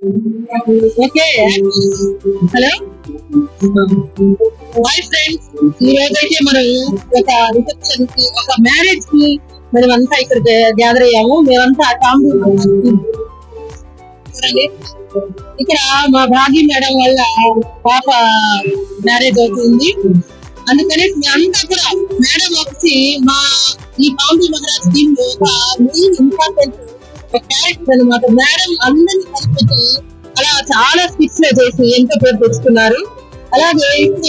Okay, hello hi friends. ఈ రోజైతే మనం ఒక రిసెప్షన్ కి, ఒక మ్యారేజ్ కి మనమంతా ఇక్కడ గ్యాదర్ అయ్యాము. మేమంతా చూడండి, ఇక్కడ మా భాగ్య మేడం వల్ల పాప మ్యారేజ్ అవుతుంది. అందుకని మేమంతా కూడా మేడం వచ్చి మా ఈ కామెడీ మహారాజ్ టీమ్ లో ఒక మెయిన్ ఇంపార్టెంట్ క్యారెక్టర్ అనమాట. మేడం అందరినీ కలిపెట్టి అలా చాలా స్కిట్స్ లో చేసి ఎంతో పేరు తెచ్చుకున్నారు. అలాగే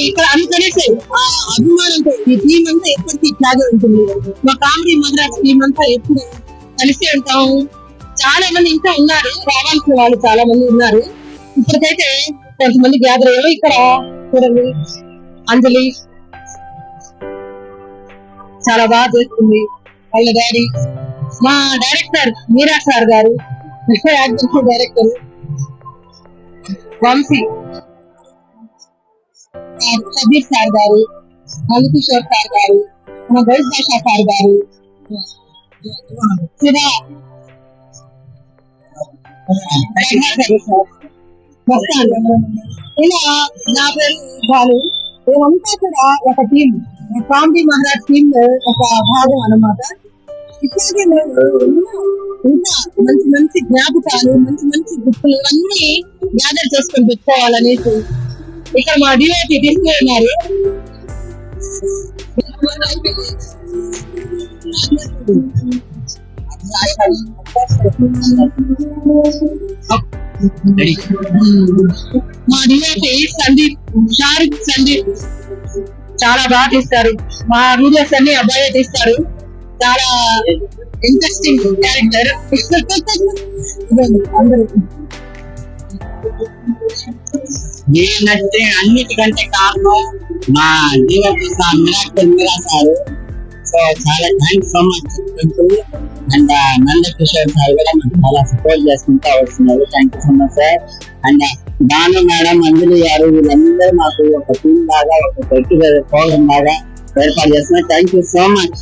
ఇక్కడ అందుకనేసి ఆ అభిమానంతో ఈ టీం అంతా ఎప్పటికీ ఇట్లాగే ఉంటుంది. మా కామెడీ మహారాజ్ టీం అంతా ఎప్పుడు కలిసి ఉంటాము. చాలా మంది ఇంకా ఉన్నారు, రావాల్సిన వాళ్ళు చాలా మంది ఉన్నారు. ఇప్పటికైతే కొంతమంది గ్యాదర్ అయ్యారు. ఇక్కడ చూడండి, అంజలి చాలా బాగా చేస్తుంది. వాళ్ళ డాడీ, మా డైరెక్టర్ మీరా సార్ గారు, actor director Vamsi, Shabbir sir గారు, మధుకిషోర్ సార్ గారు, మా గౌస్ భాషా సార్ గారు, శివ ఇలా నా పేరు బాలు. మేమంతా కూడా ఒక టీం, కామెడీ మహారాజ్ టీమ్ లో ఒక భాగం అన్నమాట. ఇట్లాగే ఇంకా మంచి మంచి జ్ఞాపకాలు, మంచి మంచి గుర్తులు అన్ని గ్యాదర్ చేసుకొని పెట్టుకోవాలనేసి ఇక్కడ మా డిఓపి తీసుకున్నారు. మా డిఓపి సందీప్, షారుఖ్ సందీప్ చాలా బాగా తీస్తారు. మా వీడియోస్ అన్ని అబ్బాయి తీస్తారు. చాలా ఇంట్రెస్టింగ్ క్యారెక్టర్. అందరూ నేనంటే అన్నిటికంటే కారణం మా DOP sir Meera sir. So చాలా thanks so much. And Nandakishore sir కూడా మాకు చాలా సపోర్ట్ చేసుకుంటూ వస్తున్నారు. Thank you so much sir. And Bhanu madam, Anjali garu, వీళ్ళందరూ మాకు ఒక టీం లాగా, ఒక గట్టి ప్రోగ్రామ్ లాగా ఏర్పాటు చేస్తున్నారు. Thank you so much.